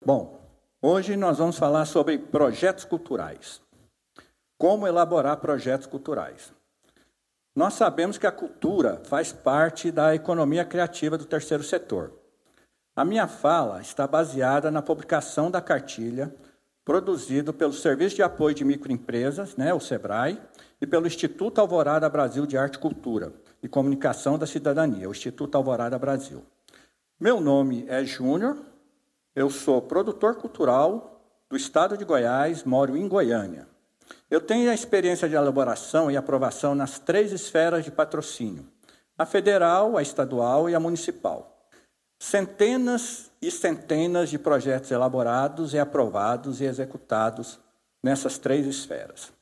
Bom, hoje nós vamos falar sobre projetos culturais. Como elaborar projetos culturais. Nós sabemos que a cultura faz parte da economia criativa do terceiro setor. A minha fala está baseada na publicação da cartilha produzido pelo Serviço de Apoio de Microempresas, o SEBRAE, e pelo Instituto Alvorada Brasil de Arte e Cultura e Comunicação da Cidadania, o Instituto Alvorada Brasil. Meu nome é Júnior, eu sou produtor cultural do estado de Goiás, moro em Goiânia. Eu tenho a experiência de elaboração e aprovação nas 3 esferas de patrocínio, a federal, a estadual e a municipal. Centenas e centenas de projetos elaborados e aprovados e executados nessas 3 esferas.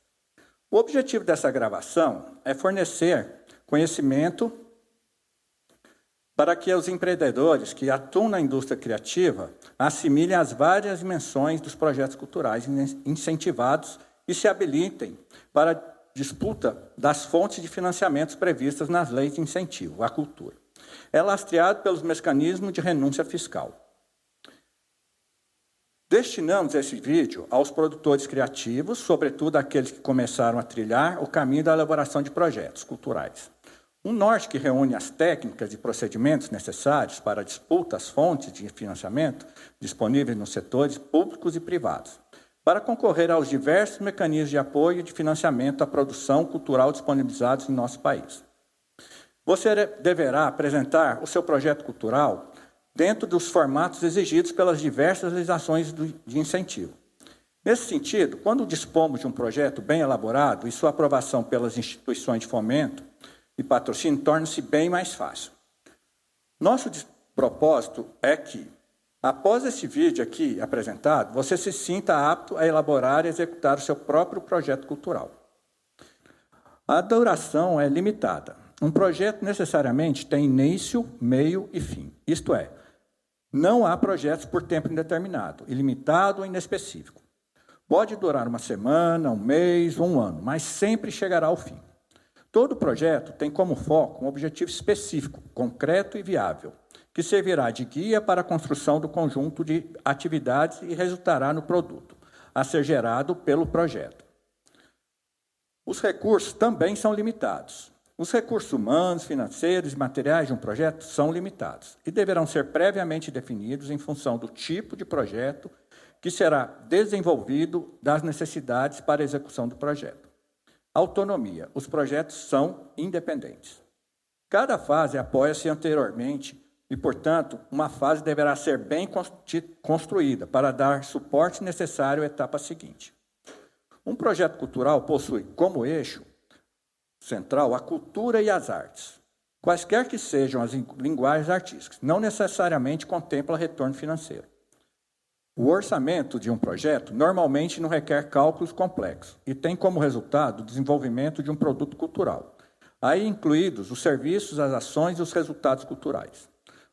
O objetivo dessa gravação é fornecer conhecimento para que os empreendedores que atuam na indústria criativa assimilem as várias dimensões dos projetos culturais incentivados e se habilitem para a disputa das fontes de financiamentos previstas nas leis de incentivo à cultura. É lastreado pelos mecanismos de renúncia fiscal. Destinamos esse vídeo aos produtores criativos, sobretudo aqueles que começaram a trilhar o caminho da elaboração de projetos culturais. Um norte que reúne as técnicas e procedimentos necessários para a disputa às fontes de financiamento disponíveis nos setores públicos e privados, para concorrer aos diversos mecanismos de apoio e de financiamento à produção cultural disponibilizados em nosso país. Você deverá apresentar o seu projeto cultural dentro dos formatos exigidos pelas diversas legislações de incentivo. Nesse sentido, quando dispomos de um projeto bem elaborado e sua aprovação pelas instituições de fomento e patrocínio torna-se bem mais fácil. Nosso propósito é que, após esse vídeo aqui apresentado, você se sinta apto a elaborar e executar o seu próprio projeto cultural. A duração é limitada. Um projeto necessariamente tem início, meio e fim. Isto é, não há projetos por tempo indeterminado, ilimitado ou inespecífico. Pode durar uma semana, um mês ou um ano, mas sempre chegará ao fim. Todo projeto tem como foco um objetivo específico, concreto e viável, que servirá de guia para a construção do conjunto de atividades e resultará no produto a ser gerado pelo projeto. Os recursos também são limitados. Os recursos humanos, financeiros e materiais de um projeto são limitados e deverão ser previamente definidos em função do tipo de projeto que será desenvolvido, das necessidades para a execução do projeto. Autonomia. Os projetos são independentes. Cada fase apoia-se anteriormente e, portanto, uma fase deverá ser bem construída para dar suporte necessário à etapa seguinte. Um projeto cultural possui como eixo central a cultura e as artes, quaisquer que sejam as linguagens artísticas, não necessariamente contempla retorno financeiro. O orçamento de um projeto normalmente não requer cálculos complexos e tem como resultado o desenvolvimento de um produto cultural, aí incluídos os serviços, as ações e os resultados culturais.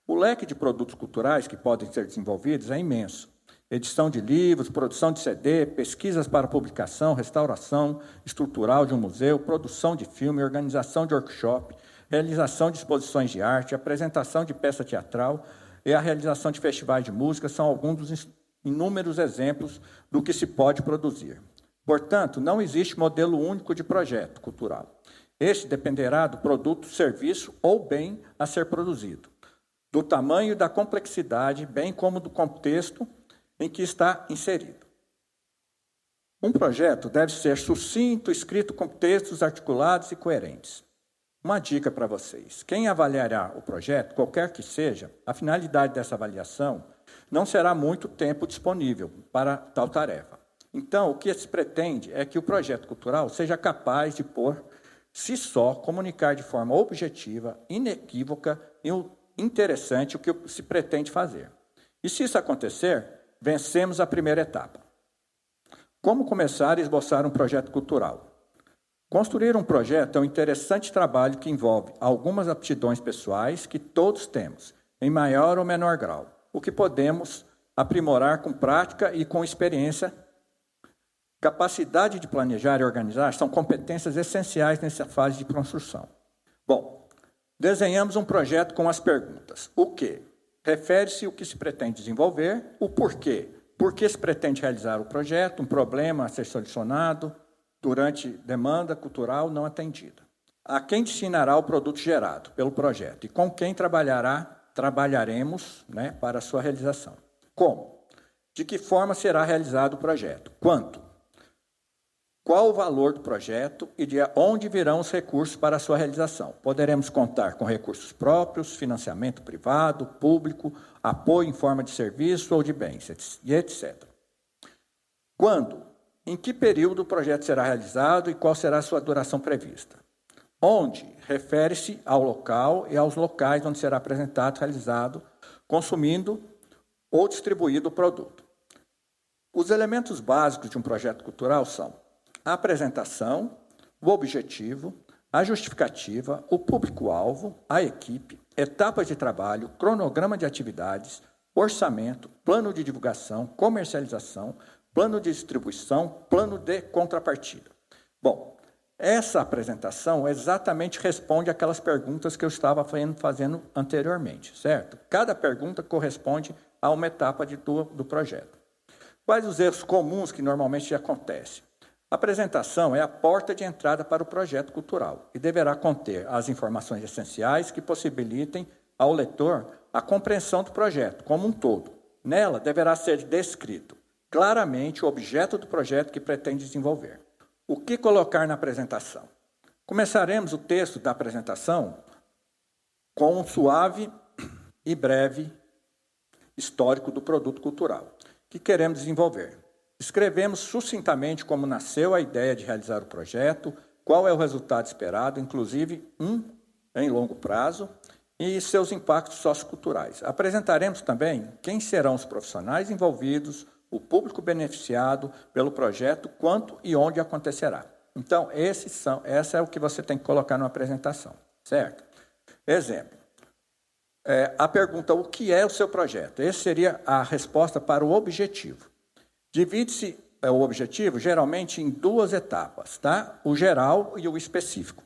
O leque de produtos culturais que podem ser desenvolvidos é imenso. Edição de livros, produção de CD, pesquisas para publicação, restauração estrutural de um museu, produção de filme, organização de workshop, realização de exposições de arte, apresentação de peça teatral e a realização de festivais de música são alguns dos inúmeros exemplos do que se pode produzir. Portanto, não existe modelo único de projeto cultural. Este dependerá do produto, serviço ou bem a ser produzido, do tamanho e da complexidade, bem como do contexto em que está inserido. Um projeto deve ser sucinto, escrito com textos articulados e coerentes. Uma dica para vocês: quem avaliará o projeto, qualquer que seja, a finalidade dessa avaliação não será muito tempo disponível para tal tarefa. Então, o que se pretende é que o projeto cultural seja capaz de, por si só, comunicar de forma objetiva, inequívoca e interessante o que se pretende fazer. E se isso acontecer, vencemos a primeira etapa. Como começar a esboçar um projeto cultural? Construir um projeto é um interessante trabalho que envolve algumas aptidões pessoais que todos temos, em maior ou menor grau, o que podemos aprimorar com prática e com experiência. Capacidade de planejar e organizar são competências essenciais nessa fase de construção. Bom, desenhamos um projeto com as perguntas: o que? Refere-se ao que se pretende desenvolver, o porquê, por que se pretende realizar o projeto, um problema a ser solucionado durante demanda cultural não atendida. A quem destinará o produto gerado pelo projeto e com quem trabalharemos, né, para a sua realização. Como? De que forma será realizado o projeto? Quanto? Qual o valor do projeto e de onde virão os recursos para a sua realização? Poderemos contar com recursos próprios, financiamento privado, público, apoio em forma de serviço ou de bens, e etc. Quando? Em que período o projeto será realizado e qual será a sua duração prevista? Onde? Refere-se ao local e aos locais onde será apresentado, realizado, consumindo ou distribuído o produto. Os elementos básicos de um projeto cultural são a apresentação, o objetivo, a justificativa, o público-alvo, a equipe, etapas de trabalho, cronograma de atividades, orçamento, plano de divulgação, comercialização, plano de distribuição, plano de contrapartida. Bom, essa apresentação exatamente responde àquelas perguntas que eu estava fazendo anteriormente, certo? Cada pergunta corresponde a uma etapa do projeto. Quais os erros comuns que normalmente acontecem? A apresentação é a porta de entrada para o projeto cultural e deverá conter as informações essenciais que possibilitem ao leitor a compreensão do projeto como um todo. Nela deverá ser descrito claramente o objeto do projeto que pretende desenvolver. O que colocar na apresentação? Começaremos o texto da apresentação com um suave e breve histórico do produto cultural que queremos desenvolver. Escrevemos sucintamente como nasceu a ideia de realizar o projeto, qual é o resultado esperado, inclusive em longo prazo, e seus impactos socioculturais. Apresentaremos também quem serão os profissionais envolvidos, o público beneficiado pelo projeto, quanto e onde acontecerá. Então, essa é o que você tem que colocar na apresentação, certo? Exemplo. A pergunta, o que é o seu projeto? Essa seria a resposta para o objetivo. Divide-se o objetivo geralmente em duas etapas, tá? O geral e o específico.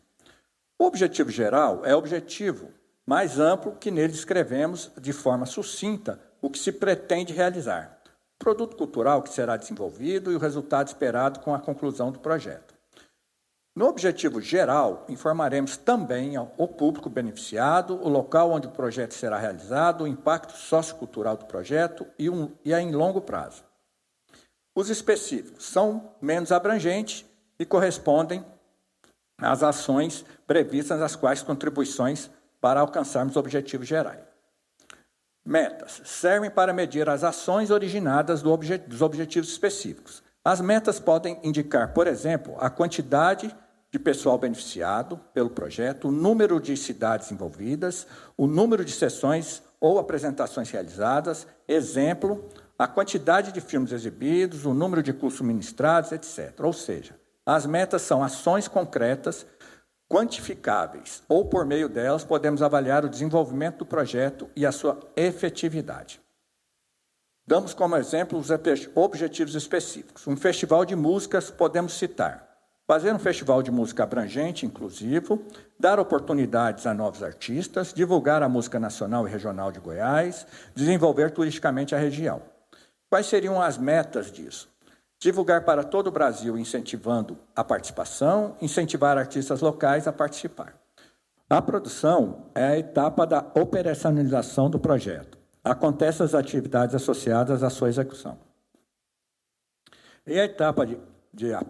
O objetivo geral é o objetivo mais amplo que nele descrevemos de forma sucinta o que se pretende realizar. O produto cultural que será desenvolvido e o resultado esperado com a conclusão do projeto. No objetivo geral, informaremos também o público beneficiado, o local onde o projeto será realizado, o impacto sociocultural do projeto e em longo prazo. Os específicos são menos abrangentes e correspondem às ações previstas nas quais contribuições para alcançarmos objetivos gerais. Metas servem para medir as ações originadas dos objetivos específicos. As metas podem indicar, por exemplo, a quantidade de pessoal beneficiado pelo projeto, o número de cidades envolvidas, o número de sessões ou apresentações realizadas, exemplo, a quantidade de filmes exibidos, o número de cursos ministrados, etc. Ou seja, as metas são ações concretas, quantificáveis, ou por meio delas podemos avaliar o desenvolvimento do projeto e a sua efetividade. Damos como exemplo os objetivos específicos. Um festival de músicas podemos citar. Fazer um festival de música abrangente, inclusivo, dar oportunidades a novos artistas, divulgar a música nacional e regional de Goiás, desenvolver turisticamente a região. Quais seriam as metas disso? Divulgar para todo o Brasil, incentivando a participação, incentivar artistas locais a participar. A produção é a etapa da operacionalização do projeto. Acontecem as atividades associadas à sua execução. E a etapa de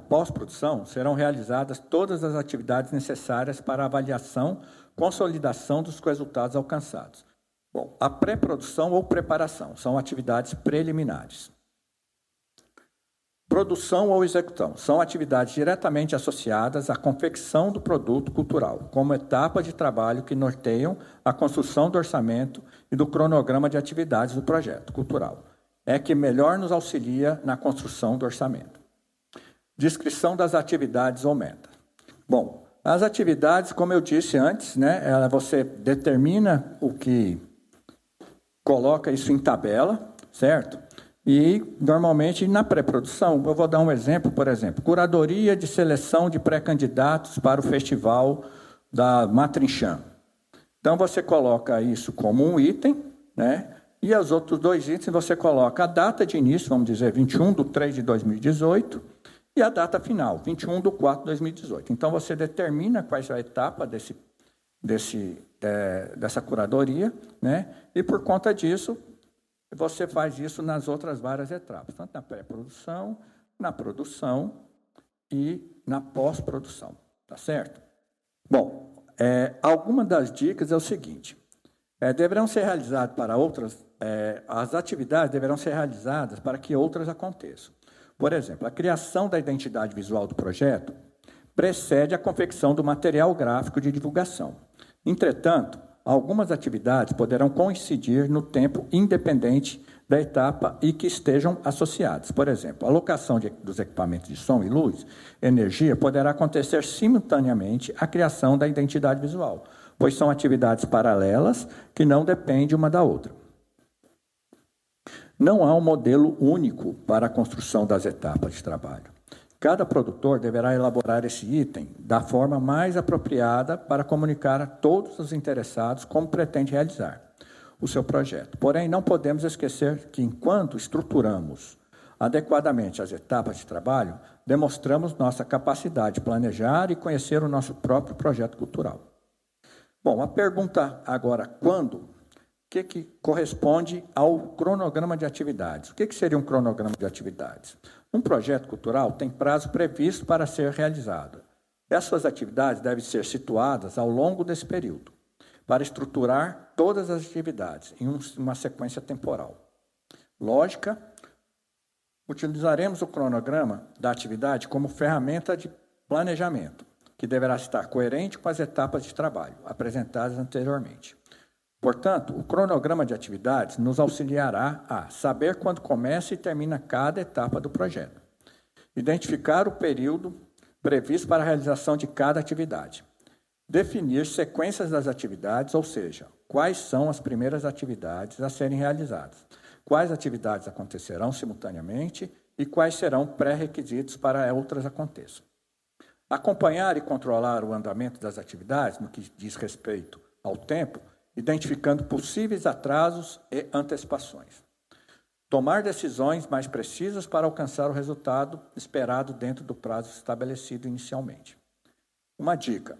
pós-produção serão realizadas todas as atividades necessárias para a avaliação, consolidação dos resultados alcançados. Bom, a pré-produção ou preparação são atividades preliminares. Produção ou execução são atividades diretamente associadas à confecção do produto cultural, como etapa de trabalho que norteiam a construção do orçamento e do cronograma de atividades do projeto cultural. É que melhor nos auxilia na construção do orçamento. Descrição das atividades ou metas. Bom, as atividades, como eu disse antes, né, você determina o que coloca isso em tabela, certo? E, normalmente, na pré-produção, eu vou dar um exemplo, por exemplo, curadoria de seleção de pré-candidatos para o festival da Matrinchã. Então, você coloca isso como um item, né? E os outros 2 itens você coloca a data de início, vamos dizer, 21/3/2018, e a data final, 21/4/2018. Então, você determina qual é a etapa dessa curadoria, né? E, por conta disso, você faz isso nas outras várias etapas, tanto na pré-produção, na produção e na pós-produção, tá certo? Bom, alguma das dicas é o seguinte, deverão ser realizadas para outras, as atividades deverão ser realizadas para que outras aconteçam. Por exemplo, a criação da identidade visual do projeto precede a confecção do material gráfico de divulgação. Entretanto, algumas atividades poderão coincidir no tempo independente da etapa e que estejam associadas. Por exemplo, a alocação dos equipamentos de som e luz, energia, poderá acontecer simultaneamente à criação da identidade visual, pois são atividades paralelas que não dependem uma da outra. Não há um modelo único para a construção das etapas de trabalho. Cada produtor deverá elaborar esse item da forma mais apropriada para comunicar a todos os interessados como pretende realizar o seu projeto. Porém, não podemos esquecer que, enquanto estruturamos adequadamente as etapas de trabalho, demonstramos nossa capacidade de planejar e conhecer o nosso próprio projeto cultural. Bom, a pergunta agora, quando? O que corresponde ao cronograma de atividades? O que seria um cronograma de atividades? Um projeto cultural tem prazo previsto para ser realizado. Essas atividades devem ser situadas ao longo desse período, para estruturar todas as atividades em uma sequência temporal. Lógica, utilizaremos o cronograma da atividade como ferramenta de planejamento, que deverá estar coerente com as etapas de trabalho apresentadas anteriormente. Portanto, o cronograma de atividades nos auxiliará a saber quando começa e termina cada etapa do projeto, identificar o período previsto para a realização de cada atividade, definir sequências das atividades, ou seja, quais são as primeiras atividades a serem realizadas, quais atividades acontecerão simultaneamente e quais serão pré-requisitos para outras aconteçam. Acompanhar e controlar o andamento das atividades no que diz respeito ao tempo, identificando possíveis atrasos e antecipações. Tomar decisões mais precisas para alcançar o resultado esperado dentro do prazo estabelecido inicialmente. Uma dica: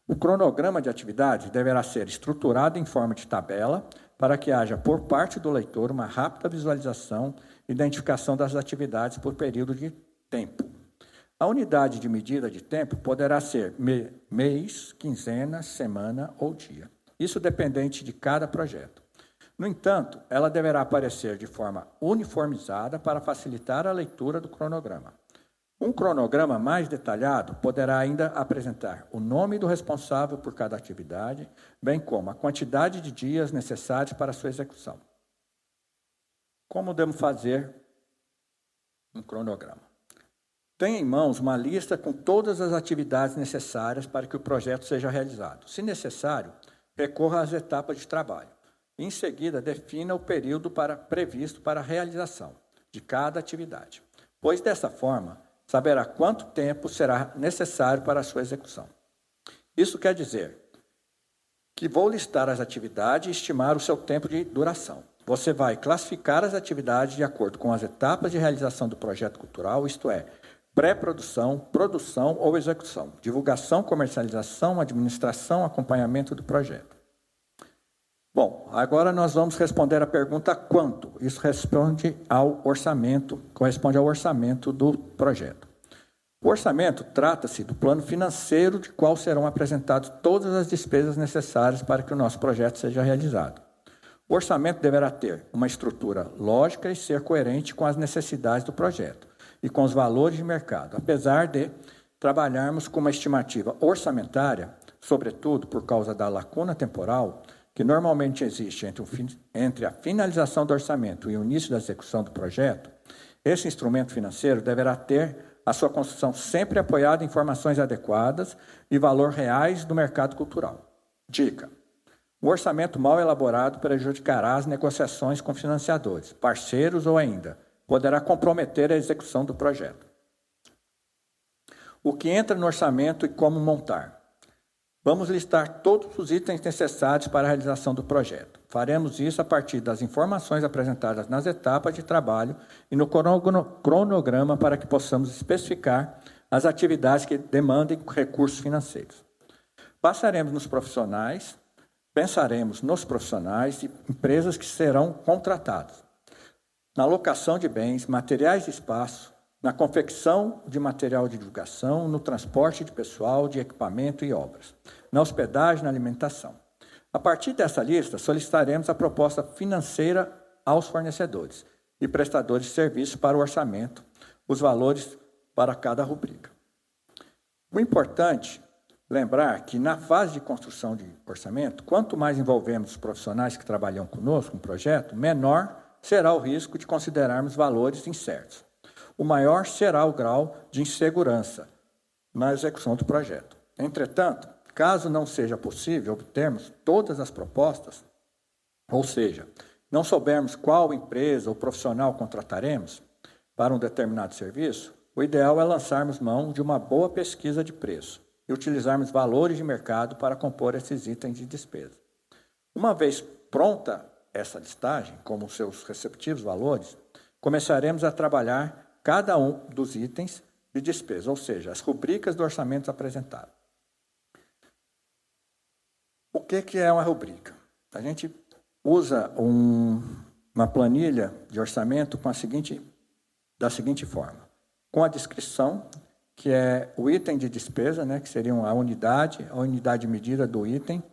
o cronograma de atividades deverá ser estruturado em forma de tabela para que haja por parte do leitor uma rápida visualização e identificação das atividades por período de tempo. A unidade de medida de tempo poderá ser mês, quinzena, semana ou dia. Isso dependente de cada projeto. No entanto, ela deverá aparecer de forma uniformizada para facilitar a leitura do cronograma. Um cronograma mais detalhado poderá ainda apresentar o nome do responsável por cada atividade, bem como a quantidade de dias necessários para sua execução. Como devemos fazer um cronograma? Tenha em mãos uma lista com todas as atividades necessárias para que o projeto seja realizado. Se necessário, recorra às etapas de trabalho. Em seguida, defina o período previsto para a realização de cada atividade, pois dessa forma, saberá quanto tempo será necessário para a sua execução. Isso quer dizer que vou listar as atividades e estimar o seu tempo de duração. Você vai classificar as atividades de acordo com as etapas de realização do projeto cultural, isto é, pré-produção, produção ou execução, divulgação, comercialização, administração, acompanhamento do projeto. Bom, agora nós vamos responder a pergunta quanto. Isso corresponde ao orçamento do projeto. O orçamento trata-se do plano financeiro de qual serão apresentadas todas as despesas necessárias para que o nosso projeto seja realizado. O orçamento deverá ter uma estrutura lógica e ser coerente com as necessidades do projeto e com os valores de mercado, apesar de trabalharmos com uma estimativa orçamentária, sobretudo por causa da lacuna temporal, que normalmente existe entre a finalização do orçamento e o início da execução do projeto. Esse instrumento financeiro deverá ter a sua construção sempre apoiada em informações adequadas e valor reais do mercado cultural. Dica: o orçamento mal elaborado prejudicará as negociações com financiadores, parceiros ou ainda poderá comprometer a execução do projeto. O que entra no orçamento e como montar? Vamos listar todos os itens necessários para a realização do projeto. Faremos isso a partir das informações apresentadas nas etapas de trabalho e no cronograma para que possamos especificar as atividades que demandem recursos financeiros. Pensaremos nos profissionais e empresas que serão contratadas, na locação de bens, materiais de espaço, na confecção de material de divulgação, no transporte de pessoal, de equipamento e obras, na hospedagem, na alimentação. A partir dessa lista, solicitaremos a proposta financeira aos fornecedores e prestadores de serviços para o orçamento, os valores para cada rubrica. O importante lembrar que na fase de construção de orçamento, quanto mais envolvemos os profissionais que trabalham conosco no projeto, menor será o risco de considerarmos valores incertos. O maior será o grau de insegurança na execução do projeto. Entretanto, caso não seja possível obtermos todas as propostas, ou seja, não soubermos qual empresa ou profissional contrataremos para um determinado serviço, o ideal é lançarmos mão de uma boa pesquisa de preço e utilizarmos valores de mercado para compor esses itens de despesa. Uma vez pronta essa listagem, como seus respectivos valores, começaremos a trabalhar cada um dos itens de despesa, ou seja, as rubricas do orçamento apresentado. O que é uma rubrica? A gente usa uma planilha de orçamento da seguinte forma, com a descrição, que é o item de despesa, né, que seria a unidade medida do item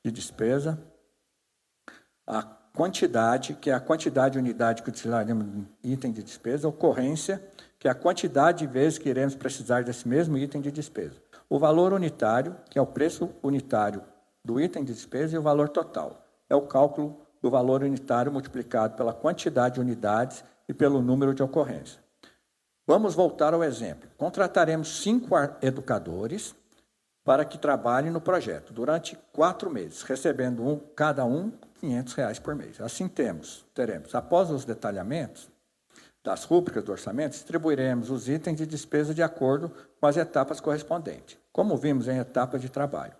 de despesa, a quantidade, que é a quantidade de unidade que utilizaremos no item de despesa, a ocorrência, que é a quantidade de vezes que iremos precisar desse mesmo item de despesa. O valor unitário, que é o preço unitário do item de despesa, e o valor total. É o cálculo do valor unitário multiplicado pela quantidade de unidades e pelo número de ocorrência. Vamos voltar ao exemplo. Contrataremos 5 educadores para que trabalhem no projeto durante 4 meses, recebendo cada um R$500 por mês. Assim teremos, após os detalhamentos das rubricas do orçamento, distribuiremos os itens de despesa de acordo com as etapas correspondentes, como vimos em etapas de trabalho.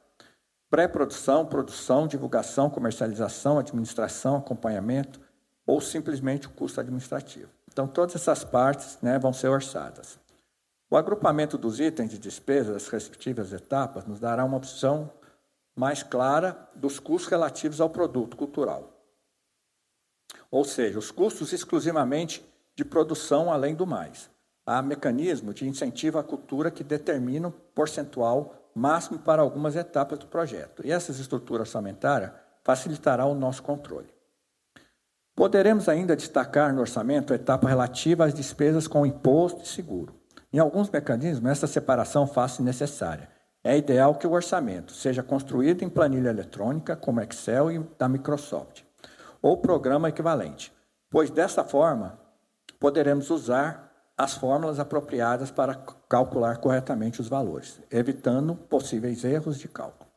Pré-produção, produção, divulgação, comercialização, administração, acompanhamento ou simplesmente o custo administrativo. Então, todas essas partes, vão ser orçadas. O agrupamento dos itens de despesa das respectivas etapas nos dará uma opção mais clara dos custos relativos ao produto cultural. Ou seja, os custos exclusivamente de produção além do mais. Há mecanismo de incentivo à cultura que determina o percentual máximo para algumas etapas do projeto. E essa estrutura orçamentária facilitará o nosso controle. Poderemos ainda destacar no orçamento a etapa relativa às despesas com imposto e seguro. Em alguns mecanismos, essa separação faz-se necessária. É ideal que o orçamento seja construído em planilha eletrônica, como Excel e da Microsoft, ou programa equivalente, pois dessa forma poderemos usar as fórmulas apropriadas para calcular corretamente os valores, evitando possíveis erros de cálculo.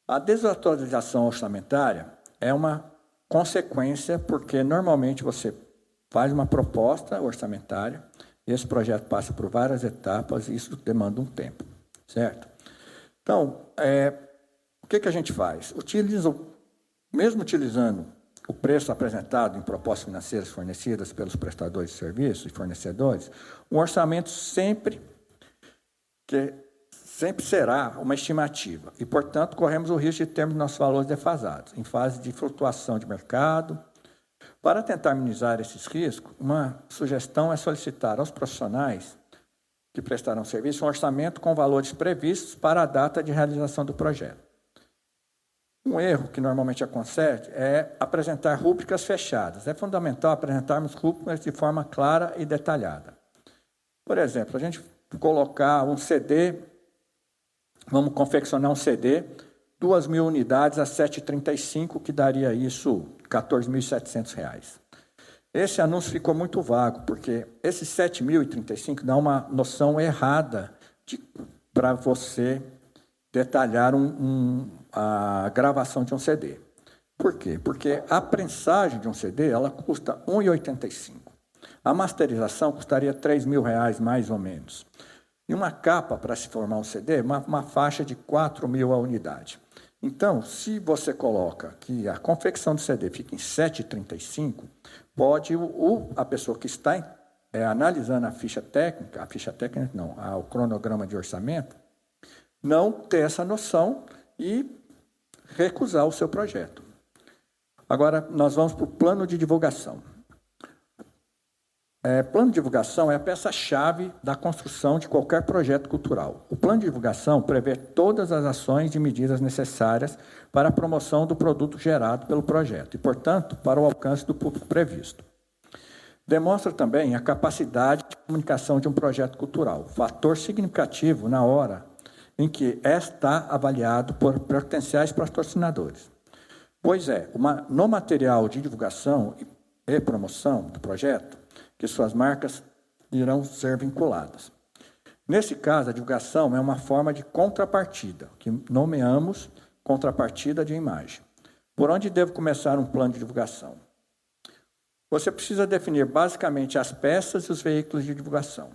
A desatualização orçamentária é uma consequência porque normalmente você faz uma proposta orçamentária, esse projeto passa por várias etapas e isso demanda um tempo, certo? Então, o que a gente faz? Mesmo utilizando o preço apresentado em propostas financeiras fornecidas pelos prestadores de serviços e fornecedores, o orçamento sempre será uma estimativa e, portanto, corremos o risco de termos nossos valores defasados, em fase de flutuação de mercado. Para tentar minimizar esses riscos, uma sugestão é solicitar aos profissionais que prestarão serviço um orçamento com valores previstos para a data de realização do projeto. Um erro que normalmente acontece é apresentar rúbricas fechadas. É fundamental apresentarmos rúbricas de forma clara e detalhada. Por exemplo, a gente colocar um CD, vamos confeccionar um CD, 2.000 unidades a R$ 7,35, que daria isso R$ 14.700. Esse anúncio ficou muito vago, porque esse 7.035 dá uma noção errada para você detalhar a gravação de um CD. Por quê? Porque a prensagem de um CD ela custa R$ 1,85. A masterização custaria R$ 3.000, mais ou menos. E uma capa, para se formar um CD, uma faixa de 4.000 a unidade. Então, se você coloca que a confecção do CD fica em 7,35, pode a pessoa que está analisando a ficha técnica não, o cronograma de orçamento, não ter essa noção e recusar o seu projeto. Agora, nós vamos para o plano de divulgação. Plano de divulgação é a peça-chave da construção de qualquer projeto cultural. O plano de divulgação prevê todas as ações e medidas necessárias para a promoção do produto gerado pelo projeto e, portanto, para o alcance do público previsto. Demonstra também a capacidade de comunicação de um projeto cultural, fator significativo na hora em que está avaliado por potenciais patrocinadores. Pois no material de divulgação e promoção do projeto, que suas marcas irão ser vinculadas. Nesse caso, a divulgação é uma forma de contrapartida, que nomeamos contrapartida de imagem. Por onde devo começar um plano de divulgação? Você precisa definir basicamente as peças e os veículos de divulgação.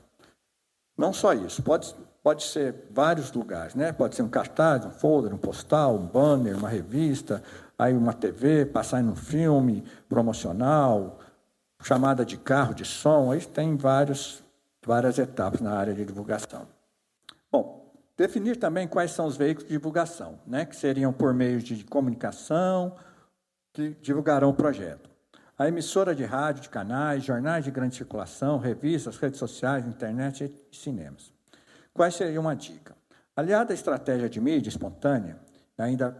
Não só isso, pode ser vários lugares, né? Pode ser um cartaz, um folder, um postal, um banner, uma revista, aí uma TV, passar em um filme promocional, chamada de carro, de som, aí tem várias etapas na área de divulgação. Bom, definir também quais são os veículos de divulgação, né, que seriam por meio de comunicação, que divulgarão o projeto. A emissora de rádio, de canais, jornais de grande circulação, revistas, redes sociais, internet e cinemas. Qual seria uma dica? Aliada à estratégia de mídia espontânea, ainda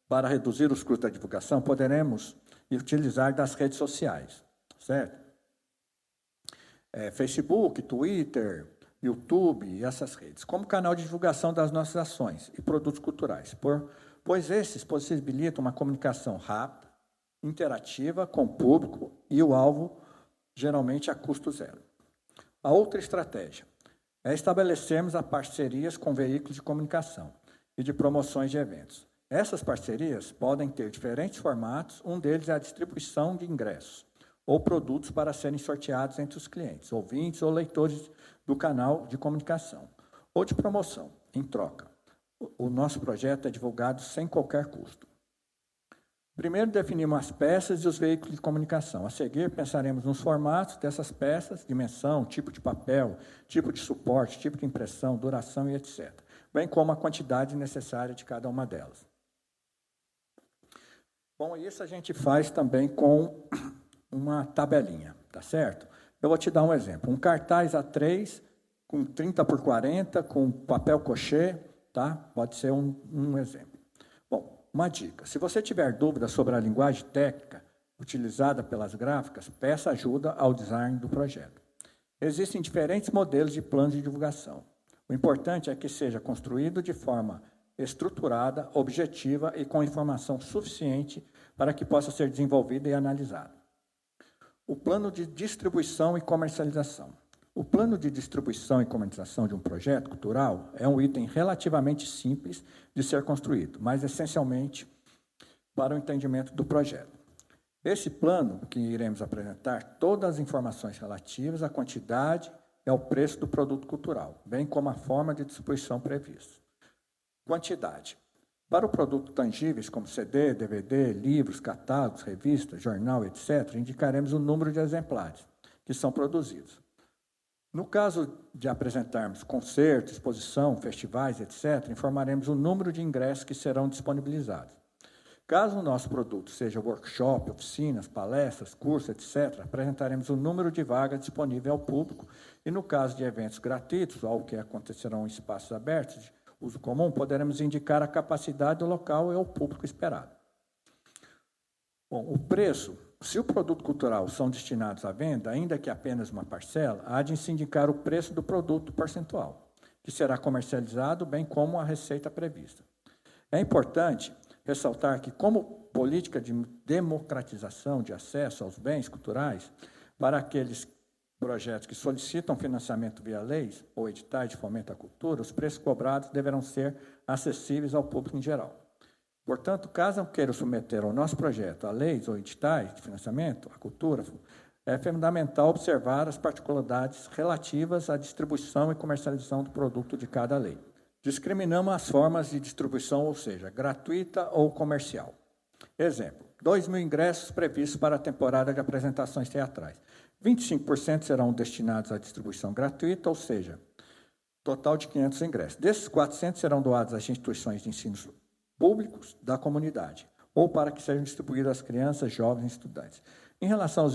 para reduzir os custos da divulgação, poderemos utilizar das redes sociais. Certo? Facebook, Twitter, YouTube e essas redes, como canal de divulgação das nossas ações e produtos culturais, pois esses possibilitam uma comunicação rápida, interativa com o público e o alvo, geralmente a custo zero. A outra estratégia é estabelecermos parcerias com veículos de comunicação e de promoções de eventos. Essas parcerias podem ter diferentes formatos, um deles é a distribuição de ingressos ou produtos para serem sorteados entre os clientes, ouvintes ou leitores do canal de comunicação, ou de promoção, em troca. O nosso projeto é divulgado sem qualquer custo. Primeiro, definimos as peças e os veículos de comunicação. A seguir, pensaremos nos formatos dessas peças, dimensão, tipo de papel, tipo de suporte, tipo de impressão, duração e etc., bem como a quantidade necessária de cada uma delas. Bom, isso a gente faz também com uma tabelinha, tá certo? Eu vou te dar um exemplo. Um cartaz A3 com 30 por 40, com papel cochê, tá? Pode ser um exemplo. Bom, uma dica. Se você tiver dúvidas sobre a linguagem técnica utilizada pelas gráficas, peça ajuda ao design do projeto. Existem diferentes modelos de planos de divulgação. O importante é que seja construído de forma estruturada, objetiva e com informação suficiente para que possa ser desenvolvido e analisado. O plano de distribuição e comercialização. O plano de distribuição e comercialização de um projeto cultural é um item relativamente simples de ser construído, mas essencialmente para o entendimento do projeto. Esse plano, que iremos apresentar, todas as informações relativas à quantidade e ao preço do produto cultural, bem como a forma de distribuição prevista. Quantidade. Para o produto tangíveis, como CD, DVD, livros, catálogos, revistas, jornal, etc., indicaremos o número de exemplares que são produzidos. No caso de apresentarmos concertos, exposição, festivais, etc., informaremos o número de ingressos que serão disponibilizados. Caso o nosso produto seja workshop, oficinas, palestras, cursos, etc., apresentaremos o número de vagas disponível ao público e, no caso de eventos gratuitos, ou que acontecerão em espaços abertos de uso comum, poderemos indicar a capacidade do local e o público esperado. Bom, o preço. Se o produto cultural são destinados à venda, ainda que apenas uma parcela, há de se indicar o preço do produto percentual, que será comercializado, bem como a receita prevista. É importante ressaltar que, como política de democratização de acesso aos bens culturais, para aqueles projetos que solicitam financiamento via leis ou editais de fomento à cultura, os preços cobrados deverão ser acessíveis ao público em geral. Portanto, caso queiram submeter ao nosso projeto a leis ou editais de financiamento à cultura, é fundamental observar as particularidades relativas à distribuição e comercialização do produto de cada lei. Discriminamos as formas de distribuição, ou seja, gratuita ou comercial. Exemplo, 2.000 ingressos previstos para a temporada de apresentações teatrais. 25% serão destinados à distribuição gratuita, ou seja, total de 500 ingressos. Desses, 400 serão doados às instituições de ensino públicos da comunidade, ou para que sejam distribuídos às crianças, jovens e estudantes. Em relação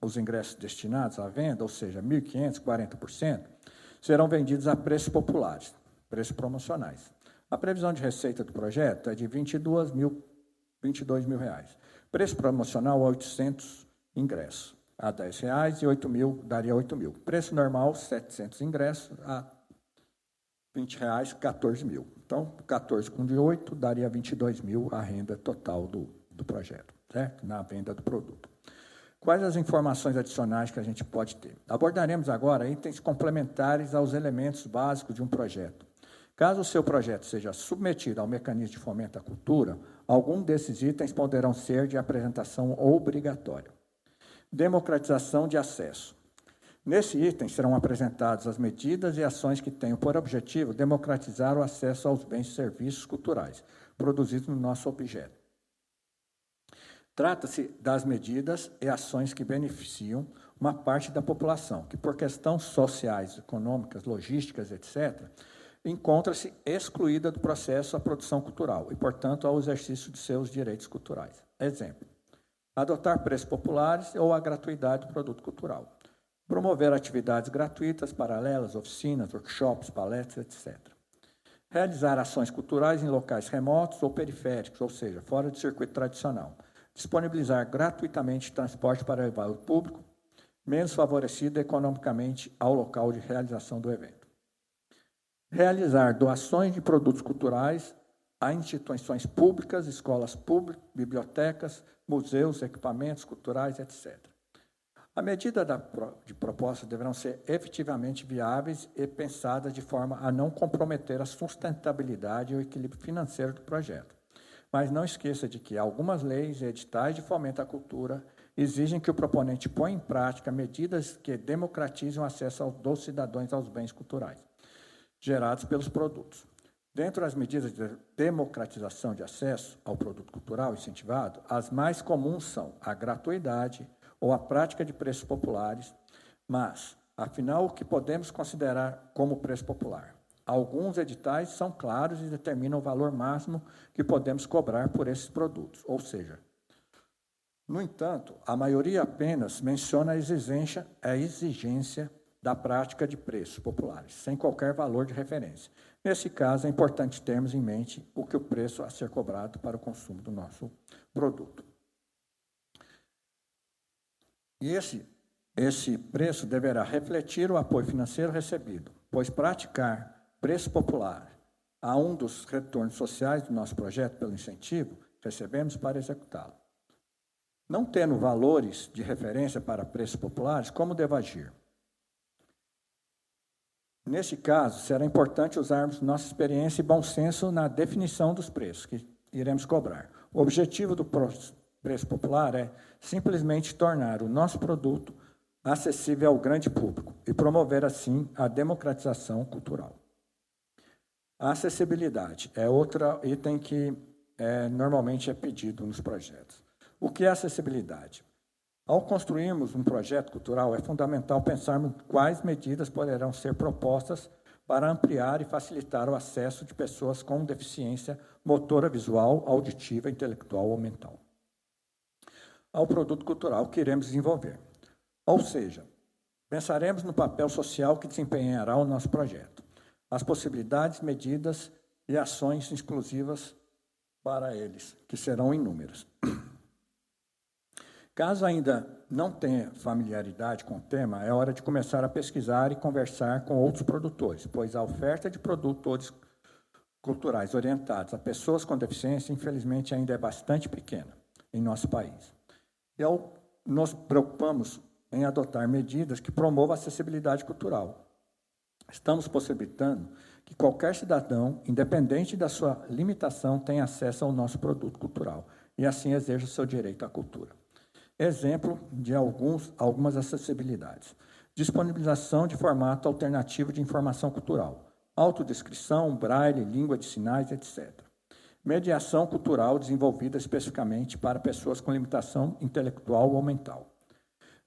aos ingressos destinados à venda, ou seja, 1.500, 40%, serão vendidos a preços populares, preços promocionais. A previsão de receita do projeto é de R$22 mil. Preço promocional, 800 ingressos, a R$10, e 8 mil daria 8 mil. Preço normal, 700 ingressos, a R$20, 14 mil. Então, 14 com de 8 daria 22 mil a renda total do projeto, certo? Na venda do produto. Quais as informações adicionais que a gente pode ter? Abordaremos agora itens complementares aos elementos básicos de um projeto. Caso o seu projeto seja submetido ao mecanismo de fomento à cultura, algum desses itens poderão ser de apresentação obrigatória. Democratização de acesso. Nesse item serão apresentadas as medidas e ações que tenham por objetivo democratizar o acesso aos bens e serviços culturais produzidos no nosso objeto. Trata-se das medidas e ações que beneficiam uma parte da população, que por questões sociais, econômicas, logísticas, etc., encontra-se excluída do processo à produção cultural e, portanto, ao exercício de seus direitos culturais. Exemplo, adotar preços populares ou a gratuidade do produto cultural. Promover atividades gratuitas, paralelas, oficinas, workshops, palestras, etc. Realizar ações culturais em locais remotos ou periféricos, ou seja, fora do circuito tradicional. Disponibilizar gratuitamente transporte para levar o público menos favorecido economicamente ao local de realização do evento. Realizar doações de produtos culturais a instituições públicas, escolas públicas, bibliotecas, museus, equipamentos culturais, etc. A medida de proposta deverão ser efetivamente viáveis e pensadas de forma a não comprometer a sustentabilidade e o equilíbrio financeiro do projeto. Mas não esqueça de que algumas leis e editais de fomento à cultura exigem que o proponente ponha em prática medidas que democratizem o acesso dos cidadãos aos bens culturais gerados pelos produtos. Dentre as medidas de democratização de acesso ao produto cultural incentivado, as mais comuns são a gratuidade ou a prática de preços populares, mas, afinal, o que podemos considerar como preço popular? Alguns editais são claros e determinam o valor máximo que podemos cobrar por esses produtos, ou seja, no entanto, a maioria apenas menciona a exigência da prática de preços populares, sem qualquer valor de referência. Nesse caso, é importante termos em mente o que o preço a ser cobrado para o consumo do nosso produto. E esse preço deverá refletir o apoio financeiro recebido, pois praticar preço popular a um dos retornos sociais do nosso projeto pelo incentivo, recebemos para executá-lo. Não tendo valores de referência para preços populares, como devo agir? Neste caso, será importante usarmos nossa experiência e bom senso na definição dos preços que iremos cobrar. O objetivo do preço popular é simplesmente tornar o nosso produto acessível ao grande público e promover, assim, a democratização cultural. A acessibilidade é outro item que normalmente é pedido nos projetos. O que é acessibilidade? Ao construirmos um projeto cultural, é fundamental pensarmos quais medidas poderão ser propostas para ampliar e facilitar o acesso de pessoas com deficiência motora, visual, auditiva, intelectual ou mental ao produto cultural que iremos desenvolver. Ou seja, pensaremos no papel social que desempenhará o nosso projeto, as possibilidades, medidas e ações exclusivas para eles, que serão inúmeras. Caso ainda não tenha familiaridade com o tema, é hora de começar a pesquisar e conversar com outros produtores, pois a oferta de produtores culturais orientados a pessoas com deficiência, infelizmente, ainda é bastante pequena em nosso país. E nos preocupamos em adotar medidas que promovam a acessibilidade cultural. Estamos possibilitando que qualquer cidadão, independente da sua limitação, tenha acesso ao nosso produto cultural e assim exerça o seu direito à cultura. Exemplo de algumas acessibilidades. Disponibilização de formato alternativo de informação cultural. Autodescrição, braille, língua de sinais, etc. Mediação cultural desenvolvida especificamente para pessoas com limitação intelectual ou mental.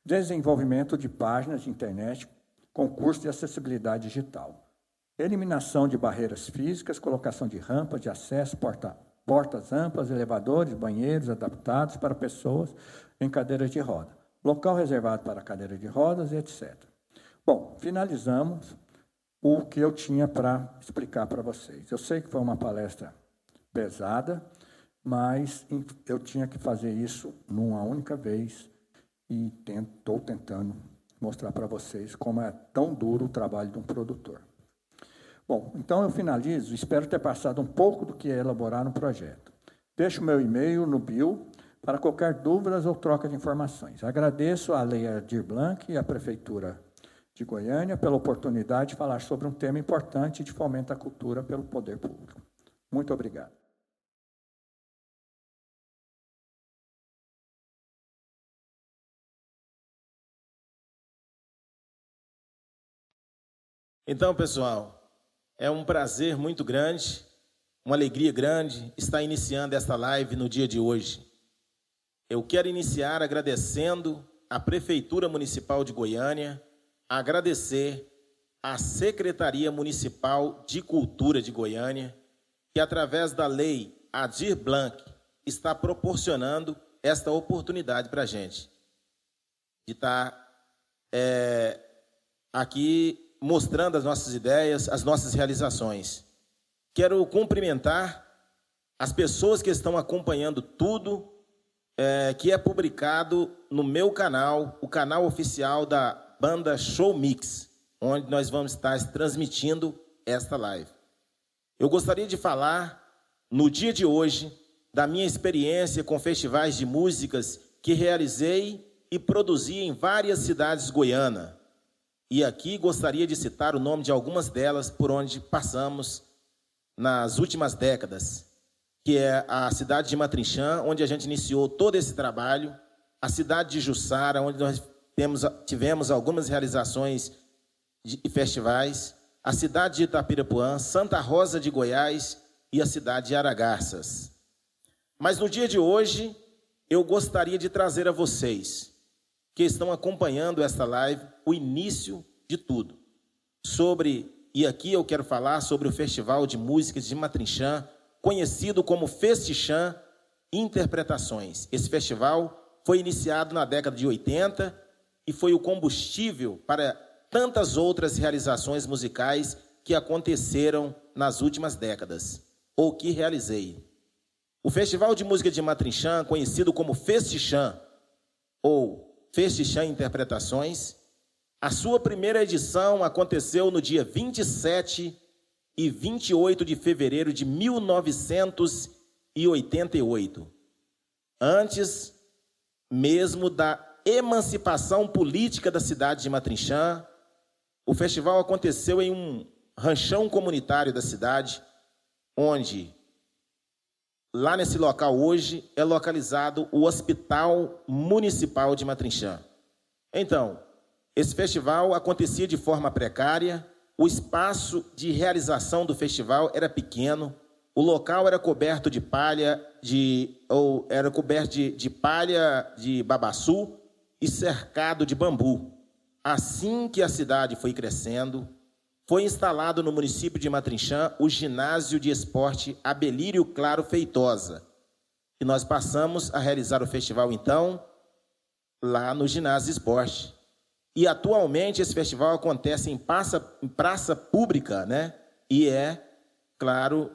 Desenvolvimento de páginas de internet com curso de acessibilidade digital. Eliminação de barreiras físicas, colocação de rampas de acesso, portas amplas, elevadores, banheiros adaptados para pessoas em cadeiras de roda. Local reservado para cadeiras de rodas, etc. Bom, finalizamos o que eu tinha para explicar para vocês. Eu sei que foi uma palestra pesada, mas eu tinha que fazer isso numa única vez e estou tentando mostrar para vocês como é tão duro o trabalho de um produtor. Bom, então eu finalizo, espero ter passado um pouco do que é elaborar um projeto. Deixo o meu e-mail no bio para qualquer dúvidas ou troca de informações. Agradeço à Lei Aldir Blanc e à Prefeitura de Goiânia pela oportunidade de falar sobre um tema importante de fomento à cultura pelo poder público. Muito obrigado. Então, pessoal, é um prazer muito grande, uma alegria grande estar iniciando esta live no dia de hoje. Eu quero iniciar agradecendo à Prefeitura Municipal de Goiânia, agradecer à Secretaria Municipal de Cultura de Goiânia, que através da Lei Aldir Blanc está proporcionando esta oportunidade para a gente de estar aqui mostrando as nossas ideias, as nossas realizações. Quero cumprimentar as pessoas que estão acompanhando tudo que é publicado no meu canal, o canal oficial da banda Show Mix, onde nós vamos estar transmitindo esta live. Eu gostaria de falar, no dia de hoje, da minha experiência com festivais de músicas que realizei e produzi em várias cidades goianas. E aqui gostaria de citar o nome de algumas delas por onde passamos nas últimas décadas, que é a cidade de Matrinchã, onde a gente iniciou todo esse trabalho, a cidade de Jussara, onde nós tivemos algumas realizações de festivais, a cidade de Itapirapuã, Santa Rosa de Goiás e a cidade de Aragarças. Mas no dia de hoje, eu gostaria de trazer a vocês que estão acompanhando esta live, o início de tudo. E aqui eu quero falar sobre o Festival de Músicas de Matrinchã, conhecido como Festichã Interpretações. Esse festival foi iniciado na década de 80 e foi o combustível para tantas outras realizações musicais que aconteceram nas últimas décadas, ou que realizei. O Festival de Música de Matrinchã, conhecido como Festichã, ou Festichã Interpretações, a sua primeira edição aconteceu no dia 27 e 28 de fevereiro de 1988, antes mesmo da emancipação política da cidade de Matrinchã. O festival aconteceu em um ranchão comunitário da cidade, onde, lá nesse local hoje, é localizado o Hospital Municipal de Matrinchã. Então, esse festival acontecia de forma precária, o espaço de realização do festival era pequeno, o local era coberto de palha, de palha de babaçu e cercado de bambu. Assim que a cidade foi crescendo, foi instalado no município de Matrinchã o ginásio de esporte Abelírio Claro Feitosa. E nós passamos a realizar o festival, então, lá no ginásio de esporte. E atualmente esse festival acontece em praça pública, né? E claro,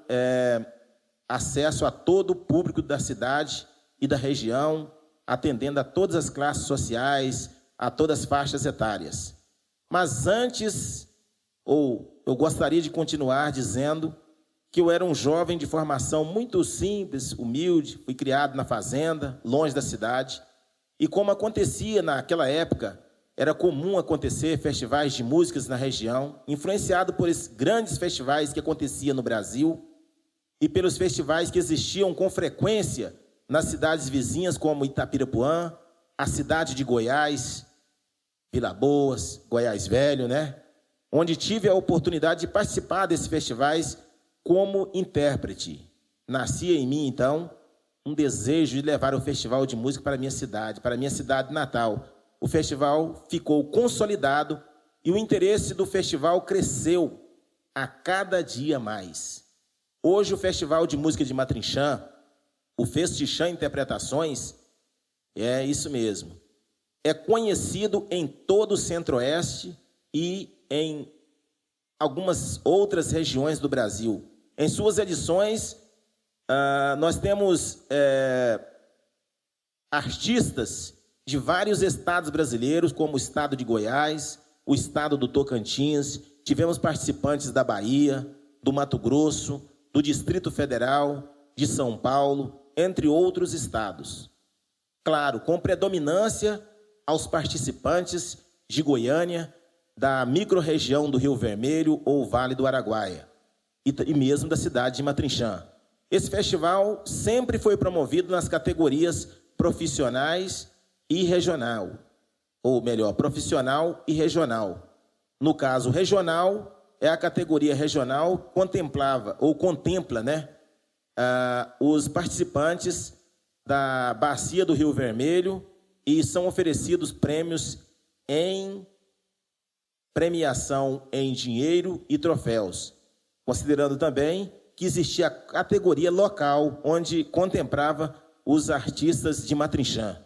acesso a todo o público da cidade e da região, atendendo a todas as classes sociais, a todas as faixas etárias. Mas antes, eu gostaria de continuar dizendo que eu era um jovem de formação muito simples, humilde, fui criado na fazenda, longe da cidade, e como acontecia naquela época, era comum acontecer festivais de músicas na região, influenciado por esses grandes festivais que aconteciam no Brasil e pelos festivais que existiam com frequência nas cidades vizinhas, como Itapirapuã, a cidade de Goiás, Vila Boas, Goiás Velho, né? Onde tive a oportunidade de participar desses festivais como intérprete. Nascia em mim, então, um desejo de levar o Festival de Música para a minha cidade natal. O festival ficou consolidado e o interesse do festival cresceu a cada dia mais. Hoje, o Festival de Música de Matrinchã, o Festichã Interpretações, é isso mesmo. É conhecido em todo o Centro-Oeste e em algumas outras regiões do Brasil. Em suas edições, nós temos artistas de vários estados brasileiros, como o estado de Goiás, o estado do Tocantins, tivemos participantes da Bahia, do Mato Grosso, do Distrito Federal, de São Paulo, entre outros estados. Claro, com predominância aos participantes de Goiânia, da microrregião do Rio Vermelho ou Vale do Araguaia, e mesmo da cidade de Matrinchã. Esse festival sempre foi promovido nas categorias profissionais e regional, ou melhor, profissional e regional. No caso, regional é a categoria regional contempla, né, os participantes da Bacia do Rio Vermelho e são oferecidos prêmios em premiação em dinheiro e troféus, considerando também que existia a categoria local, onde contemplava os artistas de Matrinchã.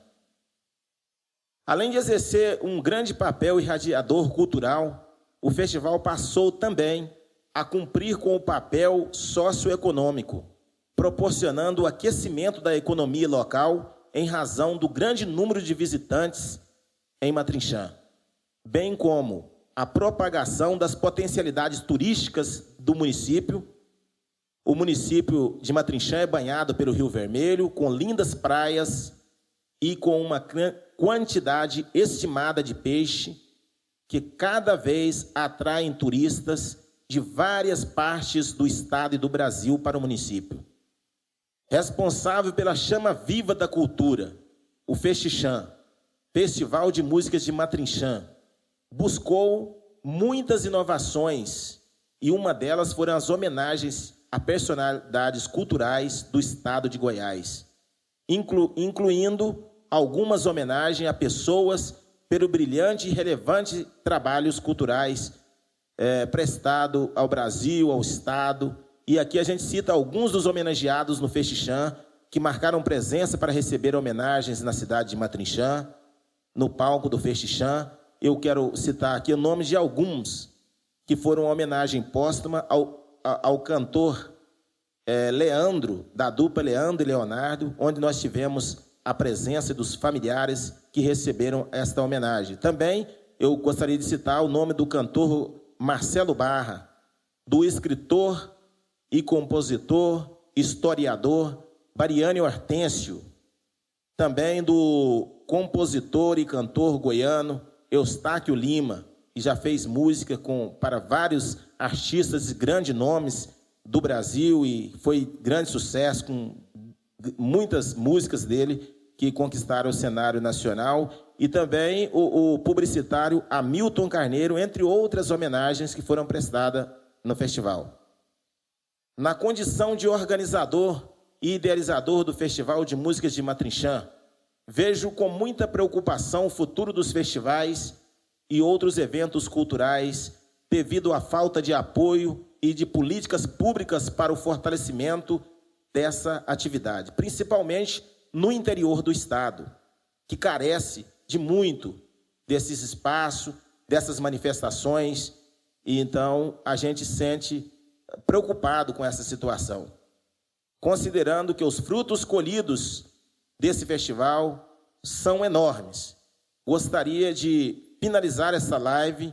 Além de exercer um grande papel irradiador cultural, o festival passou também a cumprir com o papel socioeconômico, proporcionando o aquecimento da economia local em razão do grande número de visitantes em Matrinchã, bem como a propagação das potencialidades turísticas do município. O município de Matrinchã é banhado pelo Rio Vermelho, com lindas praias e com uma quantidade estimada de peixe que cada vez atraem turistas de várias partes do estado e do Brasil para o município. Responsável pela chama viva da cultura, o Festichã, Festival de Músicas de Matrinchã, buscou muitas inovações e uma delas foram as homenagens a personalidades culturais do estado de Goiás, incluindo algumas homenagens a pessoas pelo brilhante e relevante trabalhos culturais prestado ao Brasil, ao estado. E aqui a gente cita alguns dos homenageados no Festichã, que marcaram presença para receber homenagens na cidade de Matrinchã, no palco do Festichã. Eu quero citar aqui o nome de alguns que foram uma homenagem póstuma ao cantor Leandro, da dupla Leandro e Leonardo, onde nós tivemos a presença dos familiares que receberam esta homenagem. Também eu gostaria de citar o nome do cantor Marcelo Barra, do escritor e compositor, historiador Bariane Hortêncio, também do compositor e cantor goiano Eustáquio Lima, que já fez música para vários artistas de grandes nomes do Brasil e foi grande sucesso com muitas músicas dele que conquistaram o cenário nacional, e também o publicitário Hamilton Carneiro, entre outras homenagens que foram prestadas no festival. Na condição de organizador e idealizador do Festival de Músicas de Matrinchã, vejo com muita preocupação o futuro dos festivais e outros eventos culturais devido à falta de apoio e de políticas públicas para o fortalecimento dessa atividade, principalmente no interior do estado, que carece de muito desses espaços, dessas manifestações, e então a gente se sente preocupado com essa situação, considerando que os frutos colhidos desse festival são enormes. Gostaria de finalizar essa live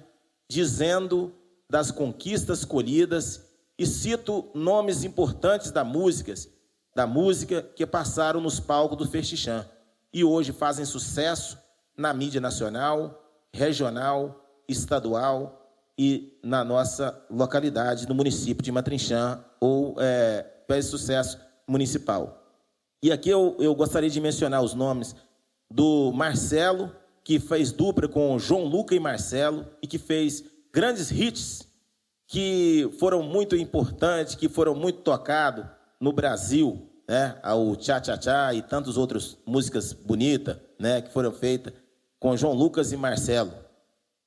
dizendo das conquistas colhidas e cito nomes importantes da música que passaram nos palcos do Festichã e hoje fazem sucesso na mídia nacional, regional, estadual e na nossa localidade, no município de Matrinchã, ou faz sucesso municipal. E aqui eu gostaria de mencionar os nomes do Marcelo, que fez dupla com João Luca e Marcelo, e que fez grandes hits que foram muito importantes, que foram muito tocados no Brasil, né? O Tchá Tchá Tchá e tantas outras músicas bonitas, né? Que foram feitas com João Lucas e Marcelo.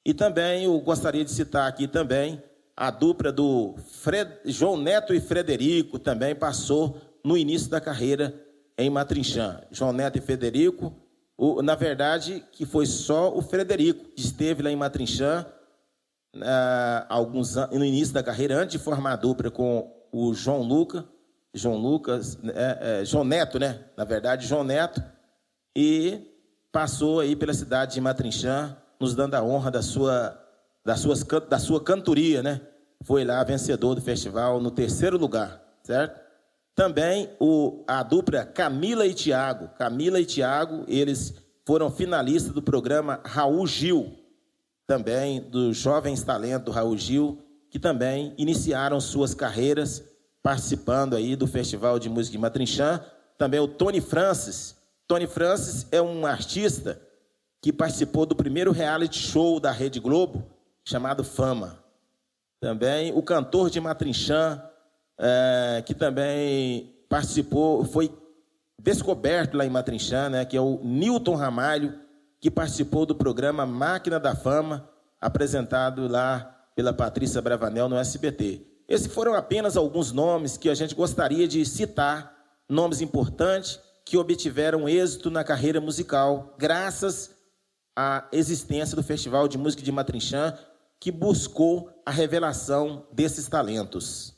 E também eu gostaria de citar aqui também a dupla do João Neto e Frederico, também passou no início da carreira em Matrinchã. João Neto e Frederico, na verdade, que foi só o Frederico que esteve lá em Matrinchã alguns anos, no início da carreira, antes de formar a dupla com o João Neto, né? Na verdade, João Neto, e passou aí pela cidade de Matrinchã, nos dando a honra da sua cantoria, né? Foi lá vencedor do festival no 3º lugar, certo? Também a dupla Camila e Tiago. Camila e Tiago, eles foram finalistas do programa Raul Gil, também do Jovens Talentos Raul Gil, que também iniciaram suas carreiras participando aí do Festival de Música de Matrinchã. Também o Tony Francis. Tony Francis é um artista que participou do primeiro reality show da Rede Globo, chamado Fama. Também o cantor de Matrinchã, que também participou, foi descoberto lá em Matrinchã, né, que é o Newton Ramalho, que participou do programa Máquina da Fama, apresentado lá pela Patrícia Bravanel no SBT. Esses foram apenas alguns nomes que a gente gostaria de citar, nomes importantes que obtiveram êxito na carreira musical, graças à existência do Festival de Música de Matrinchã, que buscou a revelação desses talentos.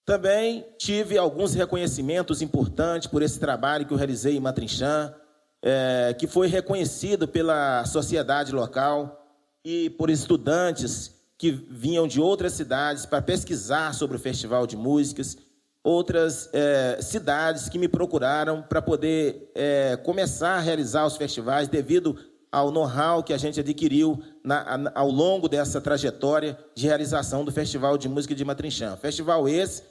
Também tive alguns reconhecimentos importantes por esse trabalho que eu realizei em Matrinchã, que foi reconhecido pela sociedade local e por estudantes que vinham de outras cidades para pesquisar sobre o Festival de Músicas, outras cidades que me procuraram para poder começar a realizar os festivais devido ao know-how que a gente adquiriu ao longo dessa trajetória de realização do Festival de Música de Matrinchã. Festival esse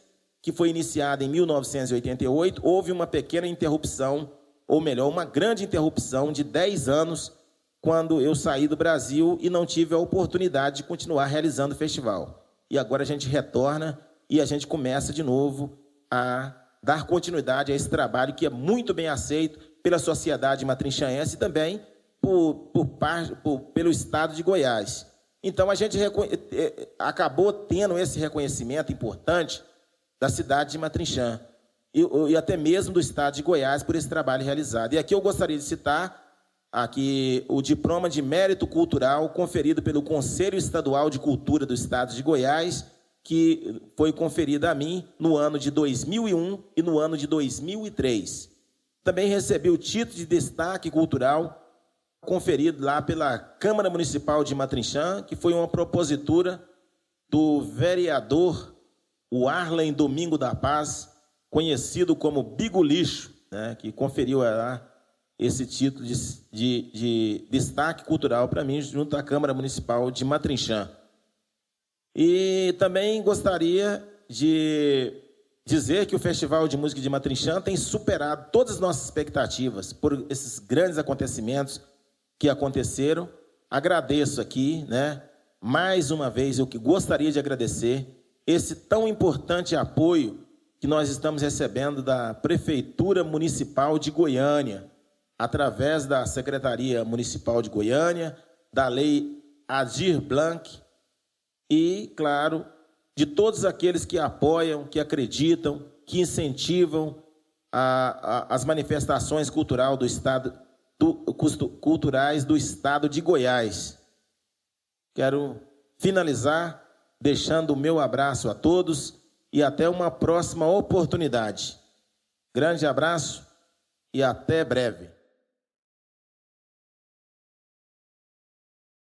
que foi iniciado em 1988, houve uma pequena interrupção, ou melhor, uma grande interrupção de 10 anos, quando eu saí do Brasil e não tive a oportunidade de continuar realizando o festival. E agora a gente retorna e a gente começa de novo a dar continuidade a esse trabalho que é muito bem aceito pela sociedade matrinchaense e também pelo estado de Goiás. Então, a gente acabou tendo esse reconhecimento importante da cidade de Matrinchã e até mesmo do estado de Goiás por esse trabalho realizado. E aqui eu gostaria de citar aqui o diploma de mérito cultural conferido pelo Conselho Estadual de Cultura do estado de Goiás, que foi conferido a mim no ano de 2001 e no ano de 2003. Também recebi o título de destaque cultural conferido lá pela Câmara Municipal de Matrinchã, que foi uma propositura do vereador Arlen Domingo da Paz, conhecido como Bigo Lixo, né, que conferiu lá esse título de destaque cultural para mim, junto à Câmara Municipal de Matrinchã. E também gostaria de dizer que o Festival de Música de Matrinchã tem superado todas as nossas expectativas por esses grandes acontecimentos que aconteceram. Agradeço aqui, né, mais uma vez, eu que gostaria de agradecer esse tão importante apoio que nós estamos recebendo da Prefeitura Municipal de Goiânia, através da Secretaria Municipal de Goiânia, da Lei Aldir Blanc e, claro, de todos aqueles que apoiam, que acreditam, que incentivam as manifestações culturais do Estado de Goiás. Quero finalizar deixando o meu abraço a todos e até uma próxima oportunidade. Grande abraço e até breve.